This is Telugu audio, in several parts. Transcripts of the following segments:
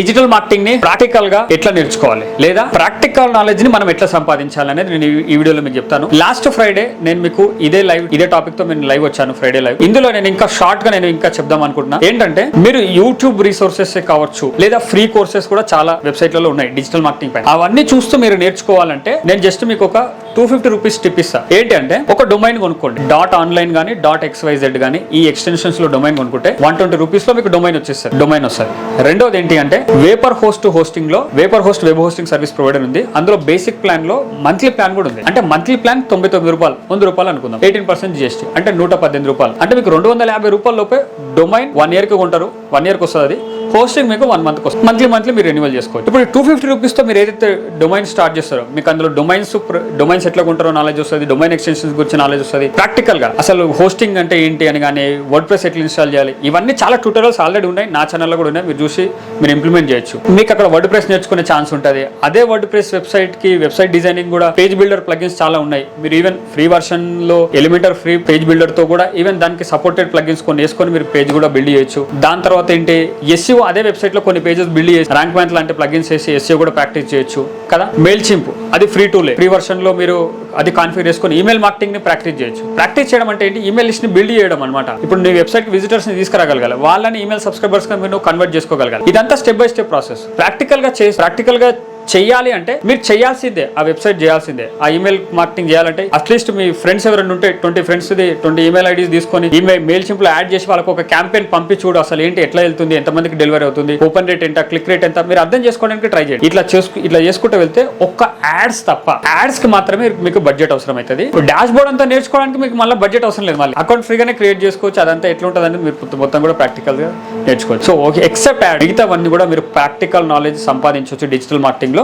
డిజిటల్ మార్కెటింగ్ ని ప్రాక్టికల్ గా ఎట్లా నేర్చుకోవాలి లేదా ప్రాక్టికల్ నాలెడ్జ్ ని మనం ఎట్లా సంపాదించాలి అనేది నేను ఈ వీడియోలో మీకు చెప్తాను. లాస్ట్ ఫ్రైడే నేను మీకు ఇదే టాపిక్ తో నేను లైవ్ వచ్చాను, ఫ్రైడే లైవ్. ఇందులో నేను ఇంకా షార్ట్ గా నేను ఇంకా చెప్దాం అనుకుంటున్నా ఏంటంటే, మీరు యూట్యూబ్ రిసోర్సెస్ కావచ్చు లేదా ఫ్రీ కోర్సెస్ కూడా చాలా వెబ్సైట్లలో ఉన్నాయి డిజిటల్ మార్కెటింగ్ పైన. అవన్నీ చూస్తూ మీరు నేర్చుకోవాలంటే నేను జస్ట్ మీకు ఒక 250 రూపీస్ టిప్ ఇస్తా. ఏంటి అంటే, ఒక డొమైన్ కొనుక్కోండి. .online గానీ .xyz గానీ ఈ ఎక్స్టెన్షన్స్ లో డొమైన్ కొనుక్కుంటే 120 రూపీస్ లో మీకు డొమైన్ వచ్చేస్తుంది, డొమైన్ వస్తుంది. రెండోది ఏంటి అంటే, వేపర్ హోస్ట్ హోస్టింగ్ లో vapour host web hosting service provider ఉంది. అందులో బేసిక్ ప్లాన్ లో మంత్లీ ప్లాన్ కూడా ఉంది. అంటే మంత్లీ ప్లాన్ 99 రూపాయలు, 100 రూపాయలు అనుకుందాం, 18% GST అంటే 118 రూపాయలు. అంటే మీకు 250 రూపాయల లోపే డొమైన్ 1 year కి కొంటారు, 1 year కి వస్తుంది. అది హోస్టింగ్ మీకు 1 month వస్తుంది. మంత్లీ మీరు రెన్యువల్ చేసుకోవచ్చు. ఇప్పుడు 250 రూపీస్ తో మీరు ఏదైతే డొమైన్ స్టార్ట్ చేస్తారో మీకు అందులో డొమైన్స్ ఎట్లా కొంటారో నాలెడ్జ్ వస్తుంది, డొమైన్ ఎక్స్టెన్షన్స్ గురించి నాలెడ్జ్ వస్తుంది. ప్రాక్టికల్ గా అసలు హోస్టింగ్ అంటే ఏంటి అని కానీ, వర్డ్ ప్రెస్ ఎట్లా ఇన్స్టాల్ చేయాలి, ఇవన్నీ చాలా ట్యూటోరియల్స్ ఆల్రెడీ ఉన్నాయి, నా ఛానల్లో కూడా ఉన్నాయి. మీరు చూసి మీరు ఇంప్లిమెంట్ చేయొచ్చు. మీకు అక్కడ వర్డ్ ప్రెస్ నేర్చుకునే ఛాన్స్ ఉంటుంది. అదే వర్డ్ ప్రెస్ వెబ్సైట్ డిజైనింగ్ కూడా పేజ్ బిల్డర్ ప్లగిన్స్ చాలా ఉన్నాయి. మీరు ఈవెన్ ఫ్రీ వర్షన్ లో ఎలిమెంటర్ ఫ్రీ పేజ్ బిల్డర్ తో కూడా ఈవెన్ దానికి సపోర్టెడ్ ప్లగిన్స్ కొన్ని వేసుకొని మీరు పేజ్ కూడా బిల్డ్ చేయొచ్చు. దాని తర్వాత ఏంటి, SEO అదే వెబ్సైట్ లో కొన్ని పేజెస్ బిల్డ్ చేసి ర్యాంక్ మ్యాన్ లాంటి ప్లగిన్స్ వేసి SEO కూడా ప్రాక్టీస్ చేయొచ్చు కదా. మెయిల్ చింప్ అది ఫ్రీ టూలే, ఫ్రీ వర్షన్ లో మీరు అది కాన్ఫిగర్ చేసుకొని ఈమెయిల్ మార్కెటింగ్ ని ప్రాక్టీస్ చేయొచ్చు. ప్రాక్టీస్ చేయడం అంటే ఏంటి, ఈమెయిల్ లిస్ట్ ని బిల్డ్ చేయడం అనమాట. ఇప్పుడు నీ వెబ్సైట్ కి విజిటర్స్ ని తీసుకురాగలగాలి, వాళ్ళని ఈమెయిల్ సబ్స్క్రైబర్స్ గా మీరు కన్వర్ట్ చేసుకోగలగాలి. ఇదంతా step by step process. Practical గా చెయ్యాలి అంటే మీరు చేయాల్సిందే, ఆ వెబ్సైట్ చేయాల్సిందే. ఆ ఈమెయిల్ మార్కెటింగ్ చేయాలంటే అట్లీస్ట్ మీ ఫ్రెండ్స్ ఎవరైనా ఉంటే 20 ఫ్రెండ్స్ 20 ఈమెయిల్ ఐడీస్ తీసుకొని మెయిల్ సింపుల్ యాడ్ చేసి వాళ్ళకి ఒక క్యాంపెయిన్ పంపి చూడు, అసలు ఏంటి, ఎట్లా వెళ్తుంది, ఎంతమందికి డెలివరీ అవుతుంది, ఓపెన్ రేట్ ఎంత, క్లిక్ రేట్ ఎంత, మీరు అర్థం చేసుకోవడానికి ట్రై చేయండి. ఇట్లా చేసుకుంటూ వెళ్తే ఒక్క యాడ్స్ తప్ప, యాడ్స్ కి మాత్రమే మీకు బడ్జెట్ అవసరం అవుతుంది. డాష్ బోర్డ్ అంతా నేర్చుకోవడానికి మీకు మళ్ళీ బడ్జెట్ అవసరం లేదు. మళ్ళీ అకౌంట్ ఫ్రీగానే క్రియేట్ చేసుకోవచ్చు. అదంతా ఎట్లా ఉంటుంది అనేది మీరు మొత్తం కూడా ప్రాక్టికల్ గా నేర్చుకోవచ్చు. సో ఓకే, ఎక్సెప్ట్ యాడ్, మిగతావన్నీ కూడా మీరు ప్రాక్టికల్ నాలెడ్జ్ సంపాదించవచ్చు డిజిటల్ మార్కెటింగ్ లో.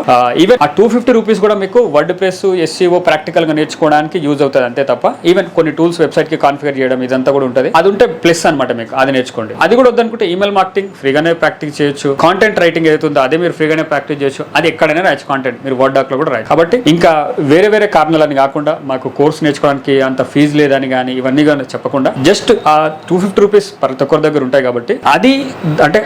ఈవెన్ 250 రూపీస్ కూడా మీకు వర్డ్ ప్రెస్ SEO ప్రాక్టికల్ గా నేర్చుకోవడానికి యూజ్ అవుతుంది అంతే తప్ప, ఈవెన్ కొన్ని టూల్స్ వెబ్సైట్ కి కాన్ఫిగర్ చేయడం ఇదంతా కూడా ఉంటుంది. అది ఉంటే ప్లస్ అనమాట మీకు, అది నేర్చుకోండి. అది కూడా వద్దనుకుంటే ఈమెయిల్ మార్కెటింగ్ ఫ్రీగానే ప్రాక్టీస్ చేయొచ్చు. కాంటెంట్ రైటింగ్ ఏదైతుందో అదే మీరు ఫ్రీగానే ప్రాక్టీస్ చేయొచ్చు. అది ఎక్కడైనా రాయొచ్చు కాంటెంట్, మీరు వర్డ్ డాక్ లో కూడా రాయొచ్చు. కాబట్టి ఇంకా వేరే కారణాలని కాకుండా మాకు కోర్స్ నేర్చుకోవడానికి అంత ఫీజు లేదని కానీ ఇవన్నీ కానీ చెప్పకుండా జస్ట్ ఆ 250 రూపీస్ ప్రతి ఒక్కరి దగ్గర ఉంటాయి. కాబట్టి అది అంటే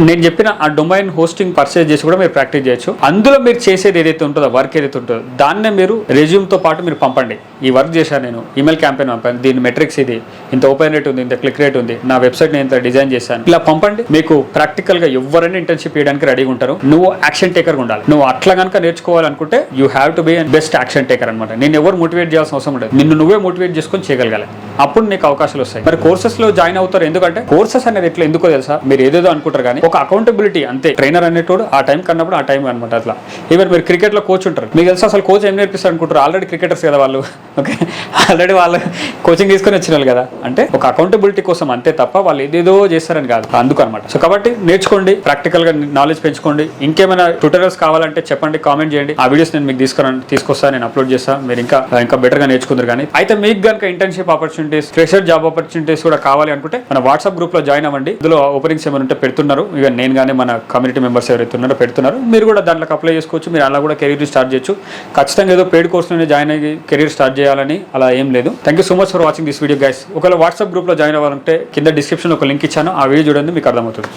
నేను చెప్పిన ఆ డొమైన్ హోస్టింగ్ పర్చేజ్ చేసి కూడా మీరు ప్రాక్టీస్ చేయొచ్చు. అందులో మీరు చేసేది ఏదైతే ఉంటుందో, వర్క్ ఏదైతే ఉంటుందో దాన్నే మీరు రెజ్యూమ్ తో పాటు మీరు పంపండి. ఈ వర్క్ చేశాను, నేను ఈమెయిల్ క్యాంపెయిన్ పంపాను, దీని మెట్రిక్స్ ఇది, ఇంత ఓపెన్ రేట్ ఉంది, ఇంత క్లిక్ రేట్ ఉంది, నా వెబ్సైట్ నేను ఇంత డిజైన్ చేశాను, ఇలా పంపండి. మీకు ప్రాక్టికల్ గా ఎవరైనా ఇంటర్న్షిప్ చేయడానికి రెడీగా ఉంటారు. నువ్వు యాక్షన్ టేకర్ ఉండాలి. నువ్వు అట్లా కనుక నేర్చుకోవాలనుకుంటే you have to be best action taker అనమాట. నేను ఎవరు మోటివేట్ చేయాల్సిన అవసరం ఉండదు, నిన్ను నువ్వే మోటివేట్ చేసుకొని చేయగలగాలి. అప్పుడు నీకు అవకాశాలు వస్తాయి. మరి కోర్సెస్ లో జాయిన్ అవుతారు. ఎందుకంటే కోర్సెస్ అనేది ఎట్లా ఎందుకో తెలుసా, మీరు ఏదేదో అనుకుంటారు కానీ ఒక అకౌంటబిలిటీ అంతే. ట్రైనర్ అనేటోడు ఆ టైం కన్నప్పుడు ఆ టైం అనమాట. అట్లా ఈవెన్ మీరు క్రికెట్ లో కోచ్ ఉంటారు, మీకు తెలుసా అసలు కోచ్ ఏం నేర్పిస్తారు అనుకుంటారు, ఆల్రెడీ క్రికెటర్స్ కదా వాళ్ళు. ఓకే, ఆల్రెడీ వాళ్ళు కోచింగ్ తీసుకొని వచ్చినారు కదా. అంటే ఒక అకౌంటబిలిటీ కోసం అంతే తప్ప వాళ్ళు ఏదేదో చేస్తారని కాదు, అందుకు అనమాట. సో కాబట్టి నేర్చుకోండి, ప్రాక్టికల్ గా నాలెడ్జ్ పెంచుకోండి. ఇంకేమైనా ట్యూటోరియల్స్ కావాలంటే చెప్పండి, కామెంట్ చేయండి. ఆ వీడియోస్ నేను మీకు తీసుకొస్తాను, నేను అప్లోడ్ చేస్తాను. మీరు ఇంకా బెటర్ గా నేర్చుకుంటారు. కానీ అయితే మీకు కనుక internship opportunities, fresher job opportunities కూడా కావాలి అనుకుంటే మన వాట్సాప్ గ్రూప్ లో జాయిన్ అవ్వండి. ఇందులో ఓపెనింగ్స్ ఏమైనా ఉంటే పెడుతున్నారు. ఇక నేను కానీ మన కమ్యూనిటీ మెంబర్స్ ఎవరైతే ఉన్నారో పెడుతున్నారు. మీరు కూడా దాంట్లోకి అప్లై చేసుకోవచ్చు. మీరు అలా కూడా కెరీర్ స్టార్ట్ చేయొచ్చు. ఖచ్చితంగా ఏదో పెయిడ్ కోర్సులోనే జాయిన్ అయ్యి కెరీర్ స్టార్ట్ చేయాలని అలా ఏం లేదు. Thank you so much for watching this video guys. ఒకవేళ వాట్సాప్ గ్రూప్ లో జాయిన్ అవ్వాలంటే కింద డిస్క్రిప్షన్ లో ఒక లింక్ ఇచ్చాను, ఆ వీడియో చూడండి, మీకు అర్థమవుతుంది.